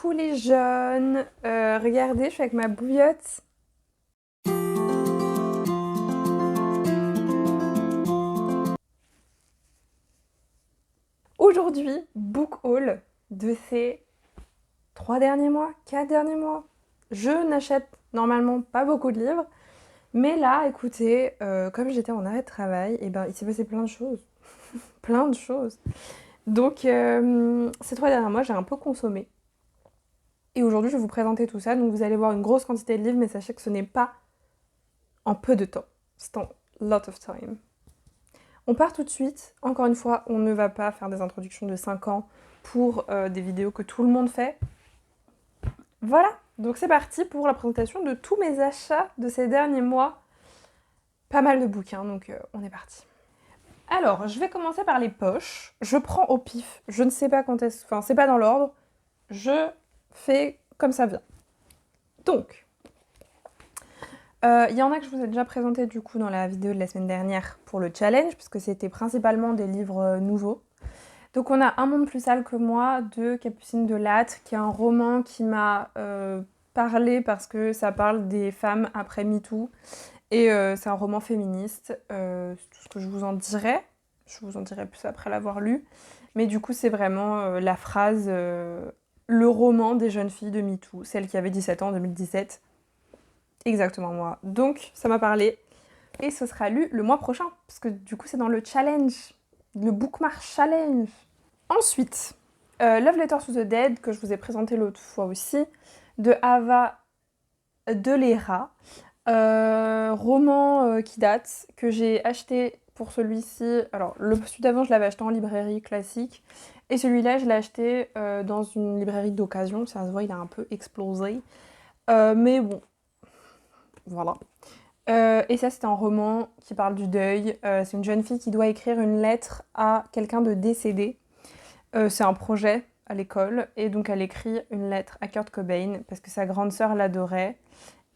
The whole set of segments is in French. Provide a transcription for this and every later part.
Coucou les jeunes, regardez, je suis avec ma bouillotte. Aujourd'hui, book haul de ces 3 derniers mois, 4 derniers mois. Je n'achète normalement pas beaucoup de livres, mais là, écoutez, comme j'étais en arrêt de travail, et ben, il s'est passé plein de choses. Plein de choses. Donc, ces 3 derniers mois, j'ai un peu consommé. Et aujourd'hui, je vais vous présenter tout ça. Donc, vous allez voir une grosse quantité de livres, mais sachez que ce n'est pas en peu de temps. C'est en lot of time. On part tout de suite. Encore une fois, on ne va pas faire des introductions de 5 ans pour des vidéos que tout le monde fait. Voilà, donc c'est parti pour la présentation de tous mes achats de ces derniers mois. Pas mal de bouquins, donc on est parti. Alors, je vais commencer par les poches. Je prends au pif. Je ne sais pas quand est-ce... Enfin, c'est pas dans l'ordre. Je fais comme ça vient. Donc, il y en a que je vous ai déjà présenté du coup dans la vidéo de la semaine dernière pour le challenge, puisque c'était principalement des livres nouveaux. Donc on a Un monde plus sale que moi de Capucine Delattre, qui est un roman qui m'a parlé parce que ça parle des femmes après MeToo. Et c'est un roman féministe, c'est tout ce que je vous en dirai. Je vous en dirai plus après l'avoir lu. Mais du coup c'est vraiment la phrase, le roman des jeunes filles de MeToo, celle qui avait 17 ans en 2017. Exactement moi. Donc ça m'a parlé. Et ce sera lu le mois prochain, parce que du coup c'est dans le challenge, le Bookmark Challenge. Ensuite, Love Letter to the Dead, que je vous ai présenté l'autre fois aussi, de Ava Delara. Roman qui date, que j'ai acheté pour celui-ci. Alors, celui d'avant, je l'avais acheté en librairie classique. Et celui-là, je l'ai acheté dans une librairie d'occasion. Ça se voit, il a un peu explosé. Mais bon, voilà. Et ça, c'est un roman qui parle du deuil. C'est une jeune fille qui doit écrire une lettre à quelqu'un de décédé. C'est un projet à l'école, et donc elle écrit une lettre à Kurt Cobain parce que sa grande sœur l'adorait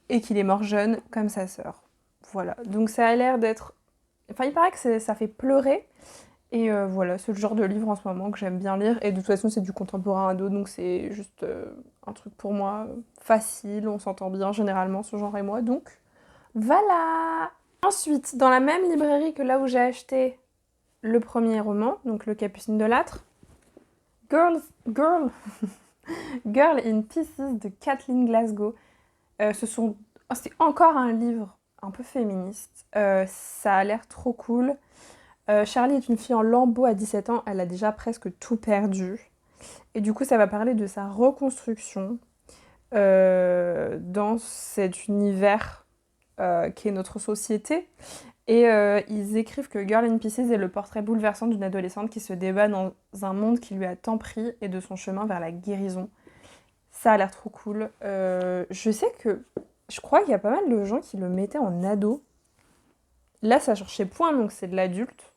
et qu'il est mort jeune comme sa sœur. Voilà, donc ça a l'air d'être... Enfin, il paraît que ça fait pleurer, et voilà, c'est le genre de livre en ce moment que j'aime bien lire, et de toute façon c'est du contemporain ado, donc c'est juste un truc pour moi facile, on s'entend bien généralement ce genre et moi, donc voilà. Ensuite, dans la même librairie que là où j'ai acheté le premier roman, donc le Capucine Delattre, Girl in Pieces de Kathleen Glasgow. C'est encore un livre un peu féministe. Ça a l'air trop cool. Charlie est une fille en lambeaux à 17 ans. Elle a déjà presque tout perdu. Et du coup, ça va parler de sa reconstruction dans cet univers qui est notre société. Et ils écrivent que Girl in Pieces est le portrait bouleversant d'une adolescente qui se débat dans un monde qui lui a tant pris et de son chemin vers la guérison. Ça a l'air trop cool. Je sais que... Je crois qu'il y a pas mal de gens qui le mettaient en ado. Là, ça cherchait point, donc c'est de l'adulte.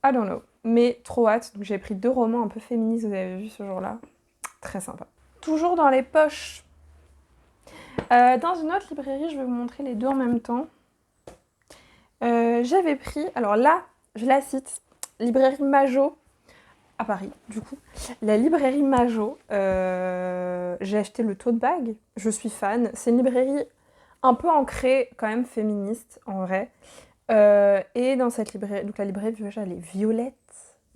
I don't know. Mais trop hâte. Donc j'ai pris 2 romans un peu féministes, vous avez vu ce jour-là. Très sympa. Toujours dans les poches. Dans une autre librairie, je vais vous montrer les deux en même temps. J'avais pris... Alors là, je la cite. Librairie Majo. À Paris, du coup. La librairie Majo, j'ai acheté le tote bag, je suis fan. C'est une librairie un peu ancrée, quand même féministe, en vrai. Et dans cette librairie, donc la librairie, elle est violette.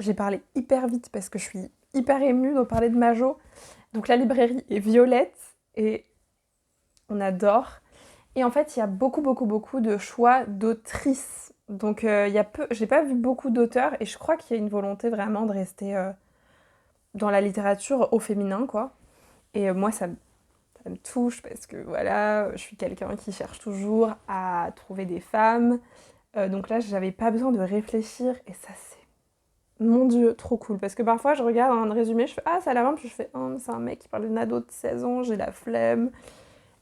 J'ai parlé hyper vite parce que je suis hyper émue de parler de Majo. Donc la librairie est violette et on adore. Et en fait, il y a beaucoup de choix d'autrices. Donc j'ai pas vu beaucoup d'auteurs, et je crois qu'il y a une volonté vraiment de rester dans la littérature au féminin, quoi. Et moi, ça me touche parce que voilà, je suis quelqu'un qui cherche toujours à trouver des femmes. Donc là, j'avais pas besoin de réfléchir, et ça, c'est, mon Dieu, trop cool. Parce que parfois, je regarde un résumé, je fais ah, ça a l'air bien, puis je fais c'est un mec qui parle d'une ado de 16 ans, j'ai la flemme.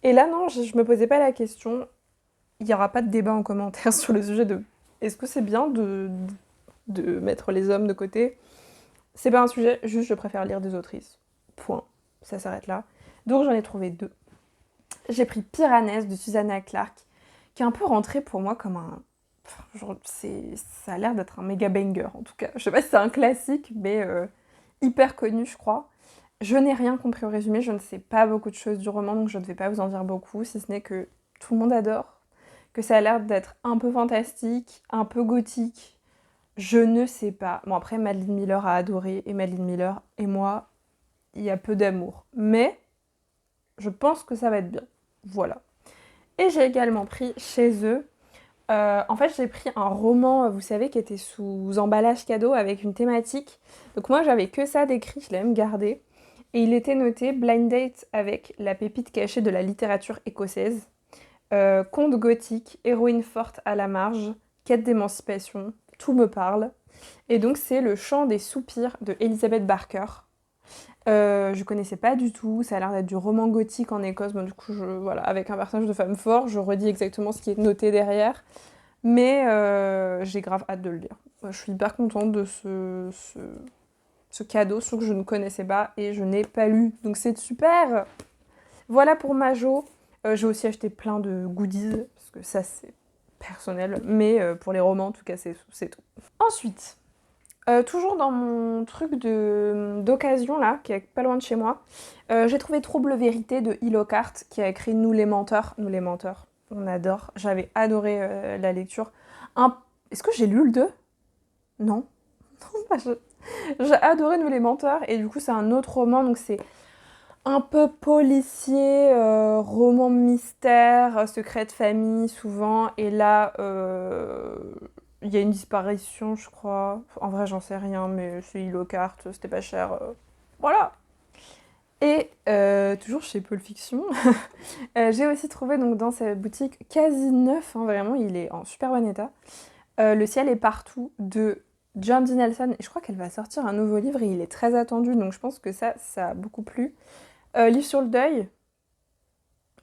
Et là, non, je me posais pas la question. Il n'y aura pas de débat en commentaire sur le sujet de est-ce que c'est bien de mettre les hommes de côté. C'est pas un sujet, juste je préfère lire des autrices. Point. Ça s'arrête là. Donc j'en ai trouvé 2. J'ai pris Piranèse de Susanna Clark, qui est un peu rentré pour moi comme un... Genre, ça a l'air d'être un méga banger en tout cas. Je sais pas si c'est un classique, mais hyper connu, je crois. Je n'ai rien compris au résumé, je ne sais pas beaucoup de choses du roman, donc je ne vais pas vous en dire beaucoup, si ce n'est que tout le monde adore, que ça a l'air d'être un peu fantastique, un peu gothique. Je ne sais pas. Bon, après, Madeline Miller a adoré, et Madeline Miller et moi, il y a peu d'amour. Mais je pense que ça va être bien. Voilà. Et j'ai également pris chez eux. En fait, j'ai pris un roman, vous savez, qui était sous emballage cadeau avec une thématique. Donc moi, j'avais que ça d'écrit, je l'ai même gardé. Et il était noté Blind Date avec la pépite cachée de la littérature écossaise. Conte gothique, héroïne forte à la marge, quête d'émancipation, tout me parle. Et donc c'est Le Chant des soupirs de Elizabeth Barker. Je connaissais pas du tout, ça a l'air d'être du roman gothique en Écosse, bon, du coup voilà, avec un personnage de femme fort, je redis exactement ce qui est noté derrière, mais j'ai grave hâte de le lire. Je suis hyper contente de ce cadeau, surtout que je ne connaissais pas et je n'ai pas lu, donc c'est super. Voilà pour Majo. J'ai aussi acheté plein de goodies, parce que ça c'est personnel, mais pour les romans en tout cas c'est tout. Ensuite, toujours dans mon truc d'occasion là, qui est pas loin de chez moi, j'ai trouvé Trouble Vérité de Hill Lockhart qui a écrit Nous les menteurs. Nous les menteurs, on adore. J'avais adoré la lecture. Est-ce que j'ai lu le 2 ? Non. J'ai adoré Nous les menteurs et du coup c'est un autre roman, donc c'est un peu policier, roman mystère, secret de famille souvent. Et là, il y a une disparition, je crois. En vrai, j'en sais rien, mais c'est Hill Lockhart, c'était pas cher. Voilà. Et toujours chez Pulp Fiction, j'ai aussi trouvé donc dans cette boutique quasi neuf, hein, vraiment, il est en super bon état. Le ciel est partout de John D. Nelson. Et je crois qu'elle va sortir un nouveau livre et il est très attendu, donc je pense que ça a beaucoup plu. Livre sur le deuil,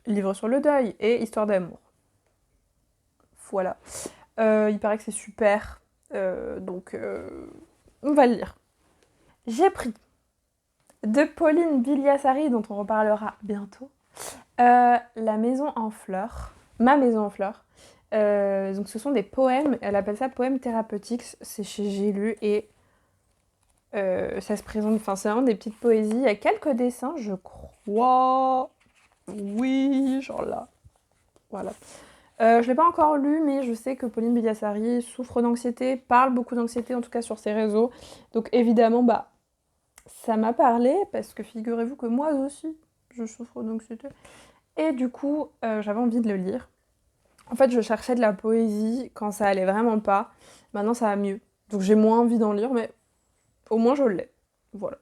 livre sur le deuil et histoire d'amour. Voilà. Il paraît que c'est super, donc on va le lire. J'ai pris de Pauline Bigliassari, dont on reparlera bientôt, La maison en fleurs, Ma maison en fleurs. Donc ce sont des poèmes, elle appelle ça poèmes thérapeutiques, c'est chez J'ai lu et ça se présente, enfin c'est vraiment des petites poésies, il y a quelques dessins je crois, oui, genre là, voilà. Je l'ai pas encore lu, mais je sais que Pauline Bigliassari souffre d'anxiété, parle beaucoup d'anxiété, en tout cas sur ses réseaux. Donc évidemment, bah, ça m'a parlé, parce que figurez-vous que moi aussi, je souffre d'anxiété. Et du coup, j'avais envie de le lire. En fait, je cherchais de la poésie quand ça allait vraiment pas. Maintenant, ça va mieux. Donc j'ai moins envie d'en lire, mais au moins je l'ai. Voilà.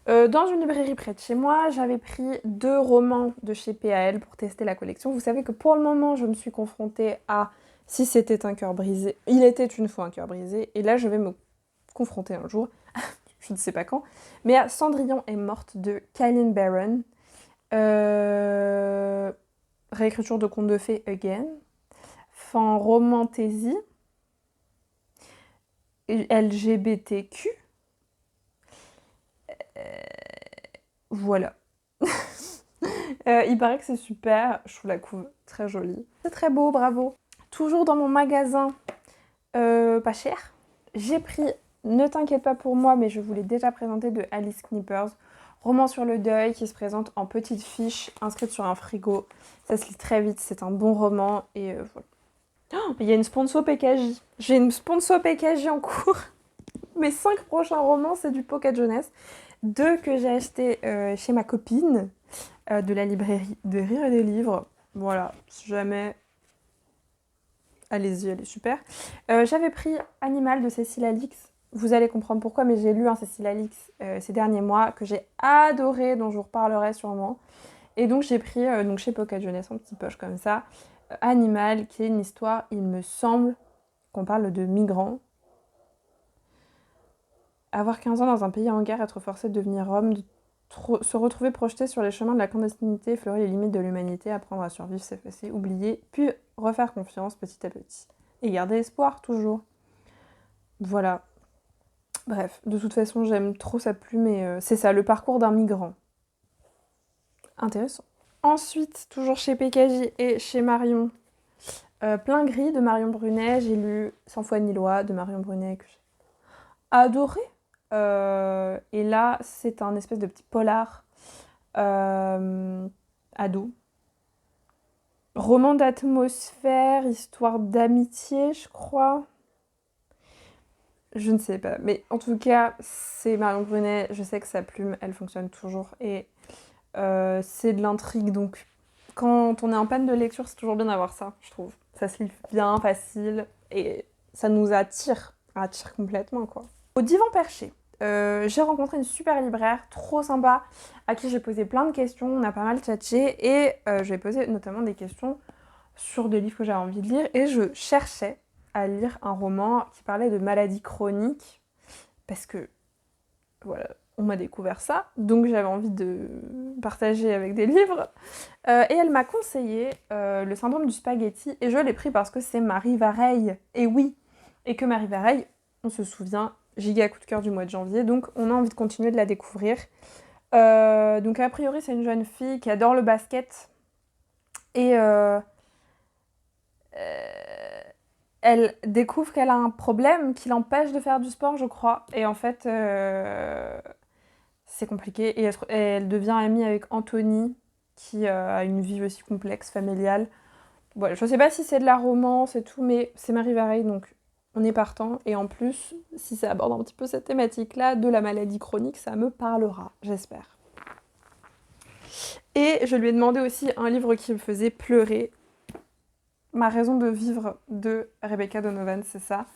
Dans une librairie près de chez moi, j'avais pris 2 romans de chez PAL pour tester la collection. Vous savez que pour le moment, je me suis confrontée à Si c'était un cœur brisé. Il était une fois un cœur brisé. Et là, je vais me confronter un jour, je ne sais pas quand, mais à Cendrillon est morte de Kailyn Barron. Réécriture de contes de fées again. Fan romantaisie. LGBTQ. Voilà. Il paraît que c'est super, je trouve la couve très jolie. C'est très beau, bravo. Toujours dans mon magasin, pas cher, j'ai pris Ne t'inquiète pas pour moi, mais je vous l'ai déjà présenté, de Alice Knippers. Roman sur le deuil qui se présente en petite fiche inscrite sur un frigo. Ça se lit très vite, c'est un bon roman et voilà. Oh, il y a une sponsor PKJ. J'ai une sponsor PKJ en cours. Mes 5 prochains romans, c'est du Pocket Jeunesse. 2 que j'ai achetés chez ma copine de la librairie de Rire et des Livres. Voilà, si jamais... Allez-y, elle est super. J'avais pris Animal de Cécile Alix. Vous allez comprendre pourquoi, mais j'ai lu un Cécile Alix ces derniers mois que j'ai adoré, dont je vous reparlerai sûrement. Et donc j'ai pris donc chez Pocket Jeunesse, en petit poche comme ça, Animal, qui est une histoire, il me semble, qu'on parle de migrants. Avoir 15 ans dans un pays en guerre, être forcé de devenir homme, se retrouver projeté sur les chemins de la clandestinité, effleurer les limites de l'humanité, apprendre à survivre, s'effacer, oublier, puis refaire confiance petit à petit. Et garder espoir, toujours. Voilà. Bref, de toute façon, j'aime trop sa plume et c'est ça, le parcours d'un migrant. Intéressant. Ensuite, toujours chez PKJ et chez Marion, Plein gris de Marion Brunet. J'ai lu 100 fois ni loi de Marion Brunet que j'ai adoré. Et là, c'est un espèce de petit polar ado. Roman d'atmosphère, histoire d'amitié, je crois. Je ne sais pas. Mais en tout cas, c'est Marion Brunet. Je sais que sa plume, elle fonctionne toujours. Et c'est de l'intrigue. Donc, quand on est en panne de lecture, c'est toujours bien d'avoir ça, je trouve. Ça se lit bien, facile. Et ça nous attire. Attire complètement, quoi. Au divan perché, j'ai rencontré une super libraire, trop sympa, à qui j'ai posé plein de questions. On a pas mal tchatché. Et j'ai posé notamment des questions sur des livres que j'avais envie de lire. Et je cherchais à lire un roman qui parlait de maladies chroniques parce que voilà, on m'a découvert ça, donc j'avais envie de partager avec des livres. Et elle m'a conseillé Le syndrome du spaghetti et je l'ai pris parce que c'est Marie Vareille. Et oui, et que Marie Vareille, on se souvient, giga coup de cœur du mois de janvier, donc on a envie de continuer de la découvrir. Donc a priori c'est une jeune fille qui adore le basket et elle découvre qu'elle a un problème qui l'empêche de faire du sport, je crois. Et en fait, c'est compliqué. Et elle devient amie avec Anthony, qui a une vie aussi complexe, familiale. Voilà, je sais pas si c'est de la romance et tout, mais c'est Marie Vareille, donc on est partant. Et en plus, si ça aborde un petit peu cette thématique-là de la maladie chronique, ça me parlera, j'espère. Et je lui ai demandé aussi un livre qui me faisait pleurer. Ma raison de vivre de Rebecca Donovan, c'est ça.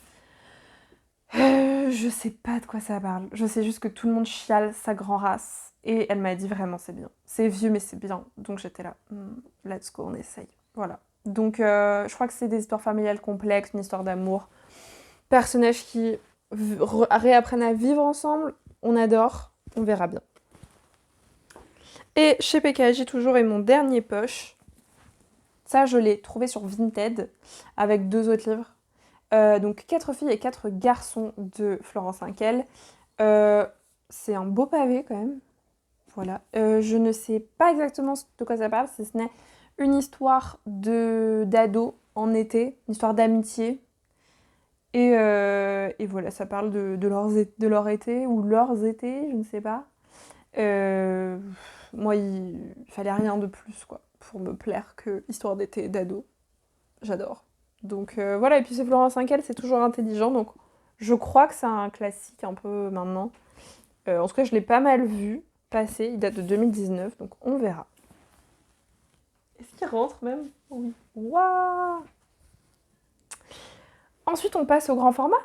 Je sais pas de quoi ça parle. Je sais juste que tout le monde chiale sa grand race. Et elle m'a dit vraiment c'est bien. C'est vieux mais c'est bien. Donc j'étais là, let's go, on essaye. Voilà. Donc je crois que c'est des histoires familiales complexes, une histoire d'amour. Personnages qui réapprennent à vivre ensemble. On adore. On verra bien. Et chez PKJ toujours est mon dernier poche. Ça, je l'ai trouvé sur Vinted avec 2 autres livres. Donc 4 filles et 4 garçons de Florence Hinkel. C'est un beau pavé quand même. Voilà. Je ne sais pas exactement de quoi ça parle, si ce n'est une histoire d'ado en été, une histoire d'amitié. Et voilà, ça parle de leur été ou leurs étés, je ne sais pas. Moi, il fallait rien de plus quoi, pour me plaire que histoire d'été d'ado. J'adore. Donc voilà, et puis c'est Florence Hinkel, c'est toujours intelligent, donc je crois que c'est un classique un peu maintenant. En tout cas, je l'ai pas mal vu passer, il date de 2019, donc on verra. Est-ce qu'il rentre même? Oui. Waouh! Ensuite, on passe au grand format.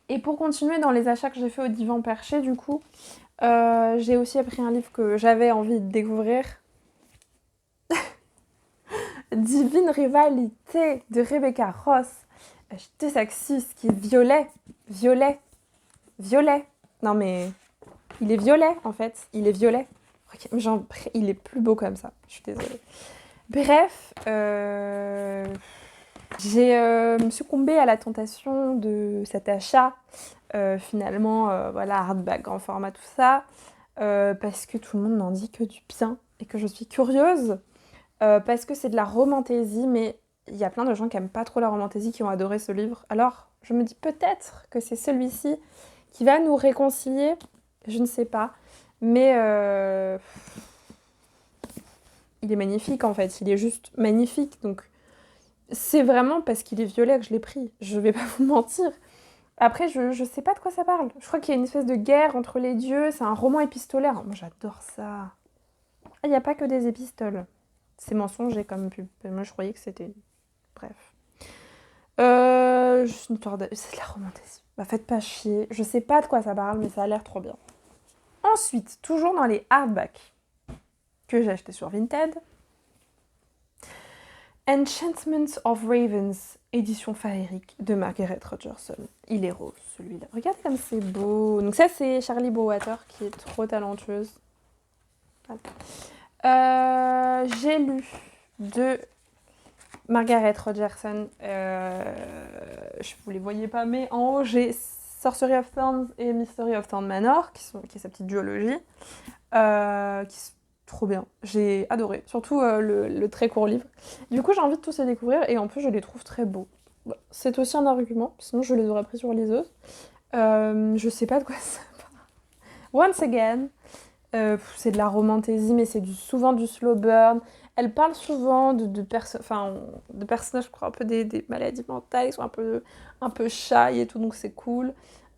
Et pour continuer dans les achats que j'ai fait au divan perché, du coup, j'ai aussi appris un livre que j'avais envie de découvrir. Divine rivalité de Rebecca Ross. J'étais sexiste, qui est violet. Non mais, il est violet en fait. Il est violet. Genre, il est plus beau comme ça. Je suis désolée. Bref, j'ai succombé à la tentation de cet achat. Finalement, voilà, hardback, grand format, tout ça. Parce que tout le monde n'en dit que du bien. Et que je suis curieuse. Parce que c'est de la romantaisie, mais il y a plein de gens qui n'aiment pas trop la romantaisie, qui ont adoré ce livre. Alors, je me dis peut-être que c'est celui-ci qui va nous réconcilier, je ne sais pas. Mais il est magnifique en fait, il est juste magnifique. Donc, c'est vraiment parce qu'il est violet que je l'ai pris, je vais pas vous mentir. Après, je sais pas de quoi ça parle. Je crois qu'il y a une espèce de guerre entre les dieux, c'est un roman épistolaire. Moi, j'adore ça. Il n'y a pas que des épistoles. C'est mensonger comme pub. Moi, je croyais que c'était... Bref. Juste une histoire de... C'est de la romantaisie. Bah, faites pas chier. Je sais pas de quoi ça parle, mais ça a l'air trop bien. Ensuite, toujours dans les hardbacks que j'ai acheté sur Vinted. Enchantment of Ravens, édition féerique de Margaret Rogerson. Il est rose, celui-là. Regardez comme c'est beau. Donc ça, c'est Charlie Bowater qui est trop talentueuse. Voilà. J'ai lu de Margaret Rogerson. Je vous les voyais pas, mais en haut, j'ai Sorcery of Thorns et Mystery of Thorn Manor, qui est sa petite duologie. Qui sont trop bien. J'ai adoré. Surtout le très court livre. Du coup, j'ai envie de tous les découvrir et en plus, je les trouve très beaux. Bon, c'est aussi un argument, sinon je les aurais pris sur liseuse. Je sais pas de quoi ça Once Again. C'est de la romantaisie, mais c'est souvent du slow burn. Elle parle souvent de personnages, je crois, un peu des maladies mentales, ils sont un peu shy et tout, donc c'est cool.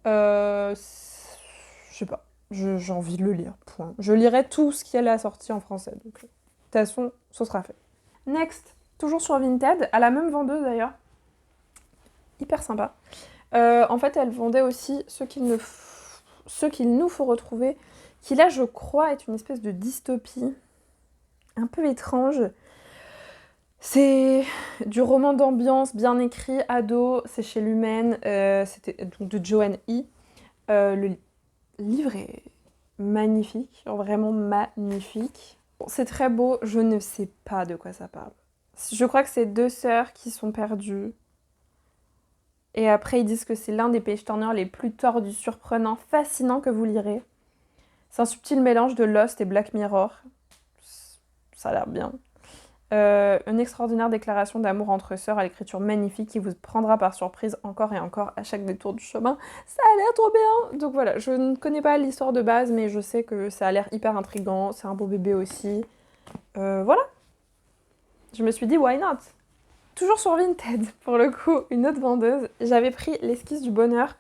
Je sais pas, j'ai envie de le lire, point. Je lirai tout ce qui est à la sortie en français, donc de toute façon, ce sera fait. Next, toujours sur Vinted, à la même vendeuse d'ailleurs, hyper sympa. En fait, elle vendait aussi ce qu'il nous faut retrouver, qui là, je crois, est une espèce de dystopie un peu étrange. C'est du roman d'ambiance bien écrit, ado, c'est chez Lumen, c'était donc de Joanne E. Le livre est magnifique, vraiment magnifique. Bon, c'est très beau, je ne sais pas de quoi ça parle. Je crois que c'est deux sœurs qui sont perdues. Et après, ils disent que c'est l'un des page-turners les plus tordus, surprenants, fascinants que vous lirez. C'est un subtil mélange de Lost et Black Mirror. Ça a l'air bien. Une extraordinaire déclaration d'amour entre sœurs à l'écriture magnifique qui vous prendra par surprise encore et encore à chaque détour du chemin. Ça a l'air trop bien. Donc voilà, je ne connais pas l'histoire de base, mais je sais que ça a l'air hyper intriguant. C'est un beau bébé aussi. Voilà. Je me suis dit, why not? Toujours sur Vinted, pour le coup, une autre vendeuse. J'avais pris l'esquisse du bonheur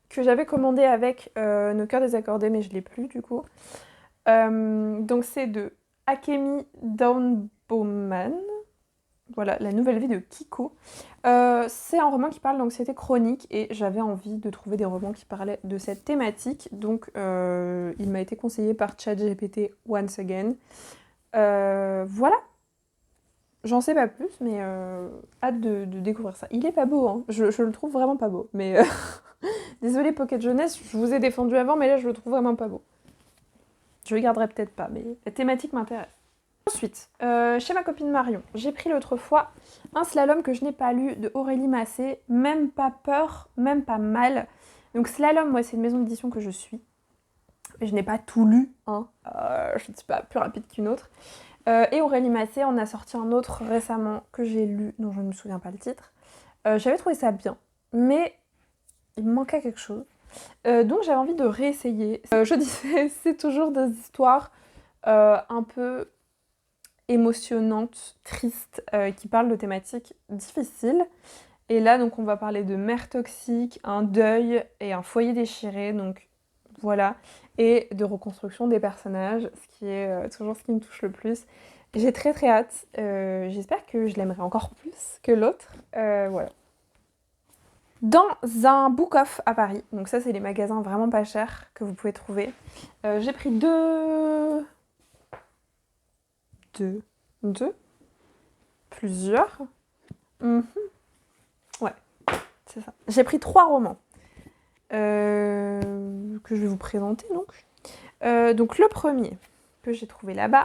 que j'avais commandé avec Nos cœurs désaccordés, mais je l'ai plus du coup. Donc c'est de Akemi Downbowman. Voilà, la nouvelle vie de Kiko. C'est un roman qui parle d'anxiété chronique et j'avais envie de trouver des romans qui parlaient de cette thématique. Donc il m'a été conseillé par ChatGPT Once Again. Voilà. J'en sais pas plus, mais hâte de découvrir ça. Il est pas beau, hein. Je le trouve vraiment pas beau. Mais désolée Pocket Jeunesse, je vous ai défendu avant, mais là je le trouve vraiment pas beau. Je le garderai peut-être pas, mais la thématique m'intéresse. Ensuite, chez ma copine Marion, j'ai pris l'autre fois un slalom que je n'ai pas lu de Aurélie Massé, Même pas peur, même pas mal. Donc slalom, moi c'est une maison d'édition que je suis. Mais je n'ai pas tout lu, hein. Je ne suis pas plus rapide qu'une autre. Et Aurélie Massé en a sorti un autre récemment que j'ai lu, dont je ne me souviens pas le titre. J'avais trouvé ça bien, mais il me manquait quelque chose. Donc j'avais envie de réessayer. Je disais, c'est toujours des histoires un peu émotionnantes, tristes, qui parlent de thématiques difficiles. Et là, donc, on va parler de mère toxique, un deuil et un foyer déchiré. Donc voilà, et de reconstruction des personnages, ce qui est toujours ce qui me touche le plus. J'ai très très hâte, j'espère que je l'aimerai encore plus que l'autre, voilà. Dans un book-off à Paris, donc ça c'est les magasins vraiment pas chers que vous pouvez trouver, j'ai pris plusieurs, ouais, c'est ça. J'ai pris 3 romans. Que je vais vous présenter donc. Donc le premier que j'ai trouvé là-bas,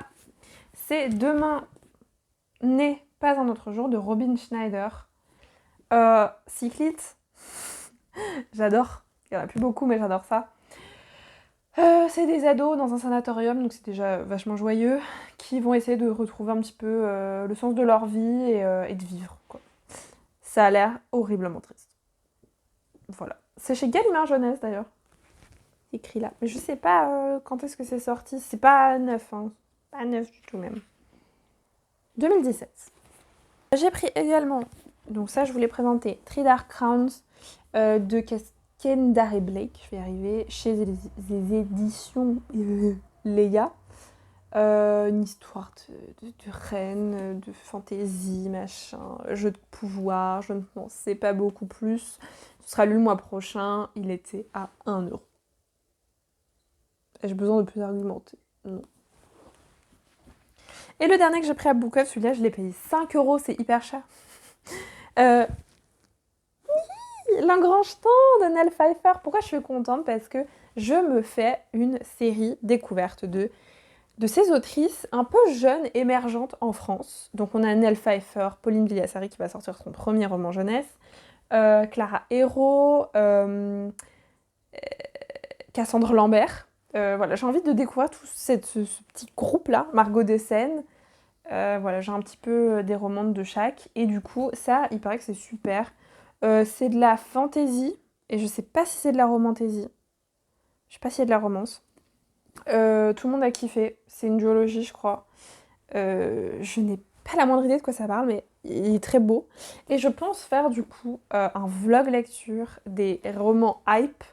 c'est Demain n'est pas un autre jour de Robin Schneider. Cyclite, j'adore. Il n'y en a plus beaucoup, mais j'adore ça. C'est des ados dans un sanatorium, donc c'est déjà vachement joyeux, qui vont essayer de retrouver un petit peu le sens de leur vie et de vivre, quoi. Ça a l'air horriblement triste. Voilà. C'est chez Gallimard Jeunesse d'ailleurs. Écrit là. Mais je sais pas quand est-ce que c'est sorti. C'est pas neuf, hein. Pas neuf du tout même. 2017. J'ai pris également, donc ça je voulais présenter, Three Dark Crowns de Kendare Blake, je vais y arriver, chez les éditions Leia. Une histoire de reine, de fantaisie, machin, jeu de pouvoir, je ne pensais pas beaucoup plus. Ce sera lu le mois prochain, il était à 1€. Ai-je besoin de plus argumenter? Non. Et le dernier que j'ai pris à Book-Off, celui-là, je l'ai payé 5€, c'est hyper cher. L'engrange-temps de Nell Pfeiffer. Pourquoi je suis contente? Parce que je me fais une série découverte de ces autrices un peu jeunes, émergentes en France. Donc on a Nell Pfeiffer, Pauline Villassari qui va sortir son premier roman jeunesse, Clara Hérault, Cassandre Lambert. Voilà, j'ai envie de découvrir tout ce petit groupe-là, Margot Dessen. Voilà, j'ai un petit peu des romans de chaque. Et du coup, ça, il paraît que c'est super. C'est de la fantaisie. Et je sais pas si c'est de la romantaisie. Je sais pas s'il y a de la romance. Tout le monde a kiffé. C'est une duologie, je crois. Je n'ai pas la moindre idée de quoi ça parle, mais il est très beau. Et je pense faire du coup un vlog lecture des romans hype.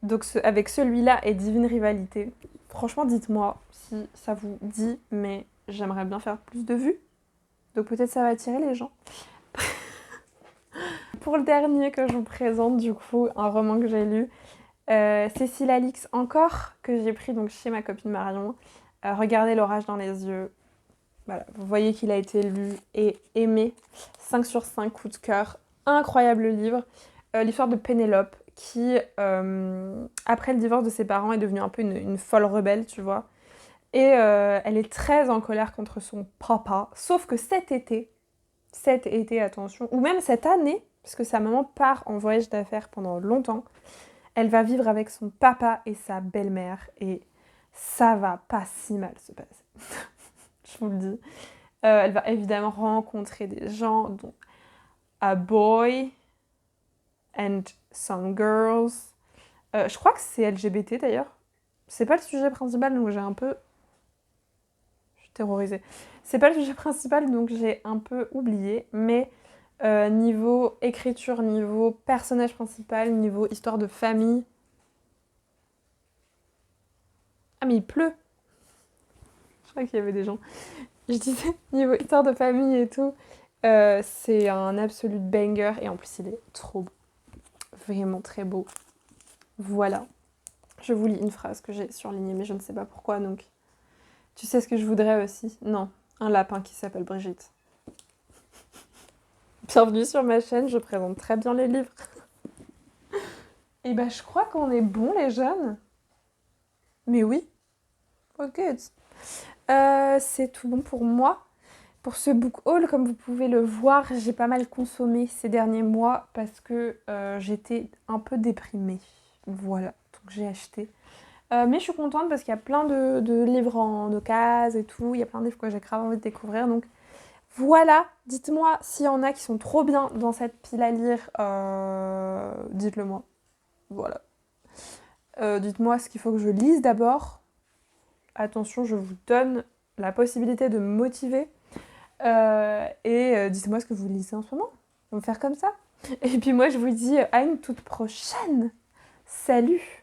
Donc avec celui-là et Divine Rivalité. Franchement, dites-moi si ça vous dit, mais j'aimerais bien faire plus de vues. Donc peut-être ça va attirer les gens. Pour le dernier que je vous présente, du coup, un roman que j'ai lu, Cécile Alix encore, que j'ai pris donc chez ma copine Marion. Regardez l'orage dans les yeux. Voilà, vous voyez qu'il a été lu et aimé. 5 sur 5, coup de cœur. Incroyable livre. L'histoire de Pénélope qui, après le divorce de ses parents, est devenue un peu une folle rebelle, tu vois. Et elle est très en colère contre son papa. Sauf que cet été, attention, ou même cette année, parce que sa maman part en voyage d'affaires pendant longtemps, elle va vivre avec son papa et sa belle-mère. Et ça va pas si mal se passer. Je vous le dis. Elle va évidemment rencontrer des gens, dont a boy and some girls. Je crois que c'est LGBT d'ailleurs. C'est pas le sujet principal, donc j'ai un peu... Je suis terrorisée. C'est pas le sujet principal, donc j'ai un peu oublié. Mais niveau écriture, niveau personnage principal, niveau histoire de famille... Ah mais il pleut. Je crois qu'il y avait des gens. Je disais, niveau histoire de famille et tout, c'est un absolu banger. Et en plus, il est trop beau. Vraiment très beau. Voilà. Je vous lis une phrase que j'ai surlignée, mais je ne sais pas pourquoi, donc... Tu sais ce que je voudrais aussi? Non. Un lapin qui s'appelle Brigitte. Bienvenue sur ma chaîne, je présente très bien les livres. Et bah, je crois qu'on est bon, les jeunes. Mais oui. Ok. C'est tout bon pour moi. Pour ce book haul, comme vous pouvez le voir, j'ai pas mal consommé ces derniers mois parce que j'étais un peu déprimée. Voilà, donc j'ai acheté. Mais je suis contente parce qu'il y a plein de livres en occasion et tout. Il y a plein de livres que j'ai grave envie de découvrir. Donc voilà, dites-moi s'il y en a qui sont trop bien dans cette pile à lire. Dites-le moi. Voilà. Dites-moi ce qu'il faut que je lise d'abord. Attention, je vous donne la possibilité de me motiver. Dites-moi ce que vous lisez en ce moment. On va faire comme ça. Et puis moi, je vous dis à une toute prochaine. Salut!